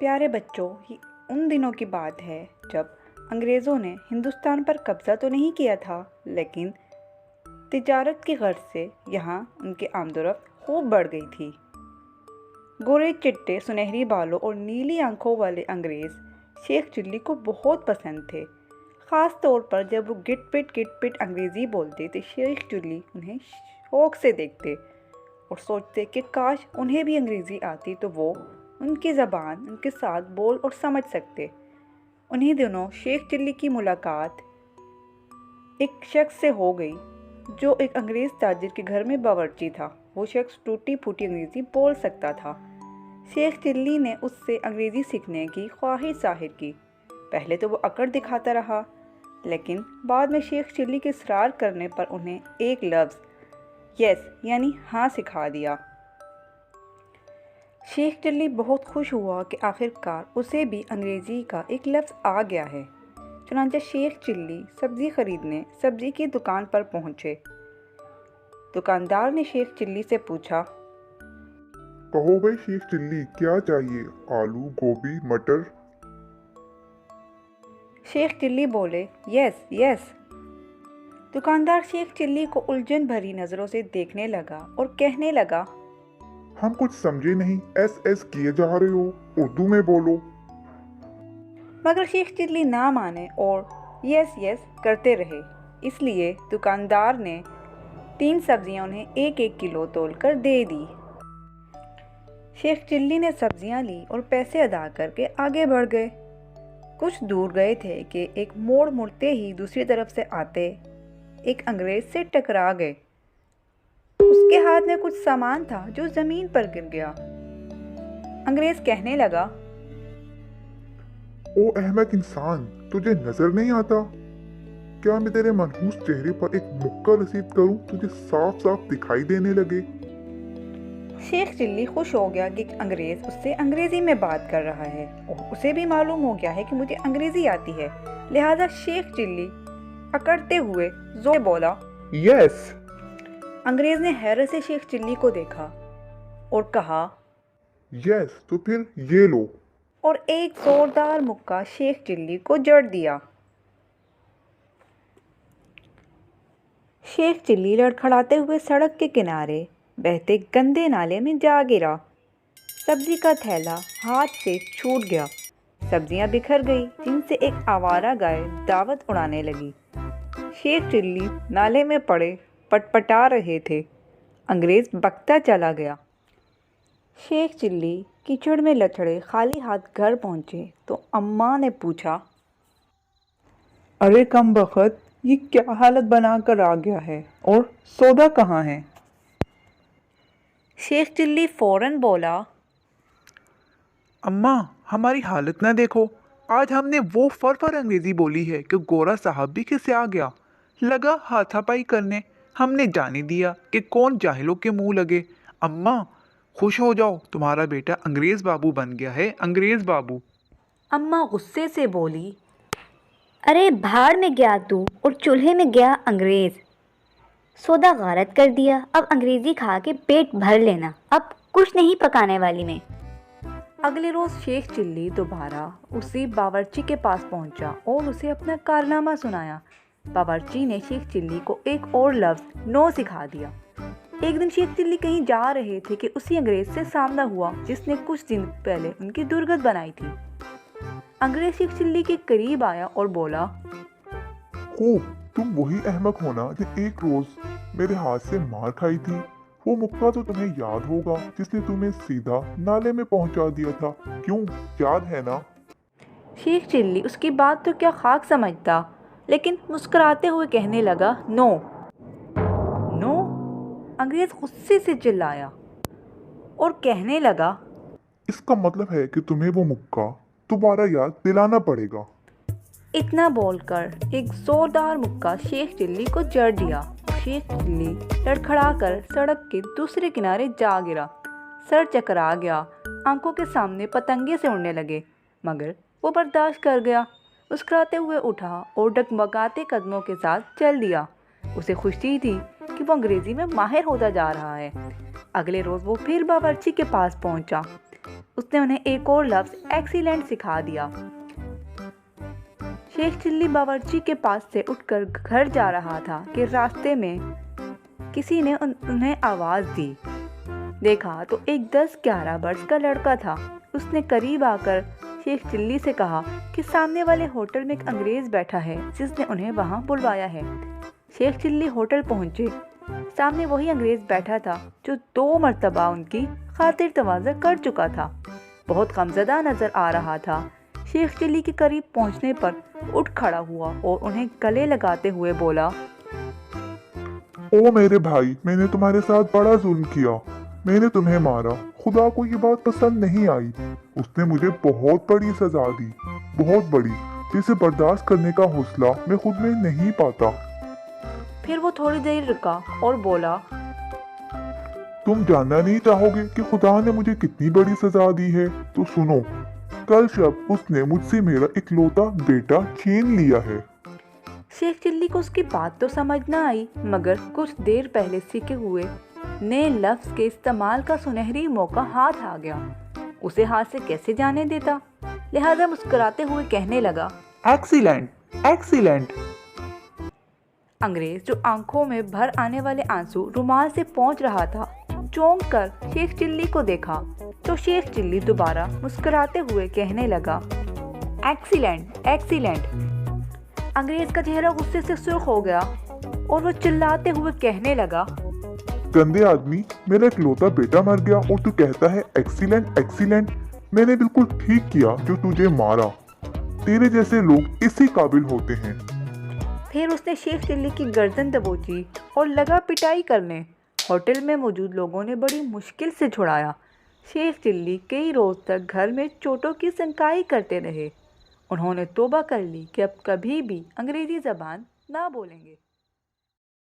پیارے بچوں، یہ ان دنوں کی بات ہے جب انگریزوں نے ہندوستان پر قبضہ تو نہیں کیا تھا، لیکن تجارت کی غرض سے یہاں ان کی آمد و رفت خوب بڑھ گئی تھی۔ گورے چٹے سنہری بالوں اور نیلی آنکھوں والے انگریز شیخ چلی کو بہت پسند تھے، خاص طور پر جب وہ گٹ پٹ انگریزی بولتے تو شیخ چلی انہیں شوق سے دیکھتے اور سوچتے کہ کاش انہیں بھی انگریزی آتی تو وہ ان کی زبان ان کے ساتھ بول اور سمجھ سکتے۔ انہی دنوں شیخ چلی کی ملاقات ایک شخص سے ہو گئی جو ایک انگریز تاجر کے گھر میں باورچی تھا۔ وہ شخص ٹوٹی پھوٹی انگریزی بول سکتا تھا۔ شیخ چلی نے اس سے انگریزی سیکھنے کی خواہش ظاہر کی۔ پہلے تو وہ اکڑ دکھاتا رہا، لیکن بعد میں شیخ چلی کے اصرار کرنے پر انہیں ایک لفظ یس یعنی ہاں سکھا دیا۔ شیخ چلی بہت خوش ہوا کہ آخر کار اسے بھی انگریزی کا ایک لفظ آ گیا ہے۔ چنانچہ شیخ چلی سبزی خریدنے سبزی کی دکان پر پہنچے۔ دکاندار نے شیخ چلی سے پوچھا، کہو بھائی شیخ چلی کیا چاہیے؟ آلو، گوبھی، مٹر؟ شیخ چلی بولے یس یس۔ دکاندار شیخ چلی کو الجھن بھری نظروں سے دیکھنے لگا اور کہنے لگا، ہم کچھ سمجھے نہیں، ایس ایس کیے جا رہے ہو، اردو میں بولو۔ مگر شیخ چلی نہ مانے اور یس یس کرتے رہے۔ اس لیے دکاندار نے 3 سبزیاں انہیں 1 کلو تول کر دے دی۔ شیخ چلی نے سبزیاں لی اور پیسے ادا کر کے آگے بڑھ گئے۔ کچھ دور گئے تھے کہ ایک موڑ مڑتے ہی دوسری طرف سے آتے ایک انگریز سے ٹکرا گئے۔ اس کے ہاتھ میں کچھ سامان تھا جو زمین پر گر گیا۔ انگریز کہنے لگا، او احمق انسان، تجھے نظر نہیں آتا؟ کیا میں تیرے منحوس چہرے پر ایک مکہ رسید کروں تجھے صاف صاف دکھائی دینے لگے؟ شیخ چلی خوش ہو گیا کہ انگریز اس سے انگریزی میں بات کر رہا ہے اور اسے بھی معلوم ہو گیا ہے کہ مجھے انگریزی آتی ہے، لہٰذا شیخ چلی اکڑتے ہوئے زور سے بولا یس۔ انگریز نے حیرت سے شیخ چلی کو دیکھا اور کہا یس تو پھر یہ لو۔ اور ایک زوردار مکہ شیخ چلی کو جڑ دیا۔ شیخ چلی لڑکھڑاتے ہوئے سڑک کے کنارے بہتے گندے نالے میں جا گرا۔ سبزی کا تھیلا ہاتھ سے چھوٹ گیا، سبزیاں بکھر گئی جن سے ایک آوارہ گائے دعوت اڑانے لگی۔ شیخ چلی نالے میں پڑے پٹپٹا رہے تھے۔ انگریز بکتا چلا گیا۔ شیخ چلی کیچڑ میں لتڑے خالی ہاتھ گھر پہنچے تو اماں نے پوچھا، ارے کم بخت، یہ کیا حالت بنا کر آ گیا ہے اور سودا کہاں ہے؟ شیخ چلی فوراً بولا، اماں ہماری حالت نہ دیکھو، آج ہم نے وہ فر انگریزی بولی ہے کہ گورا صاحب بھی کسے آ گیا، لگا ہاتھا پائی کرنے، ہم نے جانے دیا کہ کون جاہلوں کے منہ لگے۔ اماں خوش ہو جاؤ، تمہارا بیٹا انگریز بابو بن گیا ہے، انگریز بابو۔ اماں غصے سے بولی، ارے بھاڑ میں گیا تو اور چولہے میں گیا انگریز، سودا غارت کر دیا، اب انگریزی کھا کے پیٹ بھر لینا، اب کچھ نہیں پکانے والی میں۔ اگلے روز شیخ چلی دوبارہ اسی باورچی کے پاس پہنچا اور اسے اپنا کارنامہ سنایا۔ باورچی نے شیخ چلی کو ایک اور لفظ نو سکھا دیا۔ ایک دن شیخ چلی کہیں جا رہے تھے کہ اسی انگریز سے سامنا ہوا جس نے کچھ دن پہلے ان کی درگت بنائی تھی۔ انگریز شیخ چلی کے قریب آیا اور بولا، خوب، تم وہی احمق ہونا جو ایک روز میرے ہاتھ سے مار کھائی تھی۔ وہ مکہ تو تمہیں یاد ہوگا جس نے تمہیں سیدھا نالے میں پہنچا دیا تھا، کیوں یاد ہے نا؟ شیخ چلی اس کی بات تو کیا خاک سمجھتا، لیکن مسکراتے ہوئے کہنے لگا، نو نو۔ انگریز غصے سے چلایا اور کہنے لگا، اس کا مطلب ہے کہ تمہیں وہ مکہ دوبارہ یاد دلانا پڑے گا۔ اتنا بول کر ایک زوردار مکہ شیخ چلی کو جڑ دیا۔ شیخ چلی لڑکھڑا کر سڑک کے دوسرے کنارے جا گرا، سر چکرا گیا، آنکھوں کے سامنے پتنگے سے اڑنے لگے، مگر وہ برداشت کر گیا۔ مسکراتے ہوئے اٹھا اور ڈگمگاتے قدموں کے ساتھ چل دیا۔ اسے خوشی تھی کہ وہ انگریزی میں ماہر ہوتا جا رہا ہے۔ اگلے روز وہ پھر باورچی کے پاس پہنچا۔ اس نے انہیں ایک اور لفظ ایکسیلنٹ سکھا دیا۔ شیخ چلی باورچی کے پاس سے اٹھ کر گھر جا رہا تھا کہ راستے میں کسی نے انہیں آواز دی۔ دیکھا تو ایک 10-11 برس کا لڑکا تھا۔ اس نے قریب آ کر شیخ چلی سے کہا کہ سامنے والے ہوٹل میں ایک انگریز بیٹھا ہے جس نے انہیں وہاں بلوایا ہے۔ شیخ چلی ہوٹل پہنچے۔ سامنے وہی انگریز بیٹھا تھا جو 2 مرتبہ ان کی خاطر تواضع کر چکا تھا۔ بہت غمزدہ نظر آ رہا تھا۔ شیخ چلی کے قریب پہنچنے پر اٹھ کھڑا ہوا اور انہیں گلے لگاتے ہوئے بولا، او میرے بھائی، میں نے تمہارے ساتھ بڑا ظلم کیا، میں نے تمہیں مارا، خدا کو یہ بات پسند نہیں آئی، اس نے مجھے بہت بڑی سزا دی، بہت بڑی، جسے برداشت کرنے کا حوصلہ میں خود میں نہیں پاتا۔ پھر وہ تھوڑی دیر رکا اور بولا، تم جاننا نہیں چاہو گے کہ خدا نے مجھے کتنی بڑی سزا دی ہے؟ تو سنو، کل شب اس نے مجھ سے میرا اکلوتا بیٹا چھین لیا ہے۔ شیخ چلی کو اس کی بات تو سمجھ نہ آئی، مگر کچھ دیر پہلے سیکھے ہوئے نئے لفظ کے استعمال کا سنہری موقع ہاتھ آ گیا، اسے ہاتھ سے کیسے جانے دیتا؟ لہذا مسکراتے ہوئے کہنے لگا، ایکسیلنٹ، ایکسیلنٹ۔ انگریز جو آنکھوں میں بھر آنے والے آنسو رومال سے پہنچ رہا تھا، چونک کر شیخ چلی کو دیکھا تو شیخ چلی دوبارہ مسکراتے ہوئے کہنے لگا، ایکسیلنٹ، ایکسیلنٹ۔ انگریز کا چہرہ غصے سے سرخ ہو گیا اور وہ چلاتے ہوئے کہنے لگا، گندے آدمی، میرا اکلوتا بیٹا مر گیا اور تو کہتا ہے ایکسیلنٹ، ایکسیلنٹ۔ میں نے بالکل ٹھیک کیا جو تجھے مارا، تیرے جیسے لوگ اسی قابل ہوتے ہیں۔ پھر اس نے شیخ چلی کی گردن دبوچی اور لگا پٹائی کرنے۔ ہوٹل میں موجود لوگوں نے بڑی مشکل سے چھڑایا۔ شیخ چلی کئی روز تک گھر میں چوٹوں کی سنکائی کرتے رہے۔ انہوں نے توبہ کر لی کہ اب کبھی بھی انگریزی زبان نہ بولیں گے۔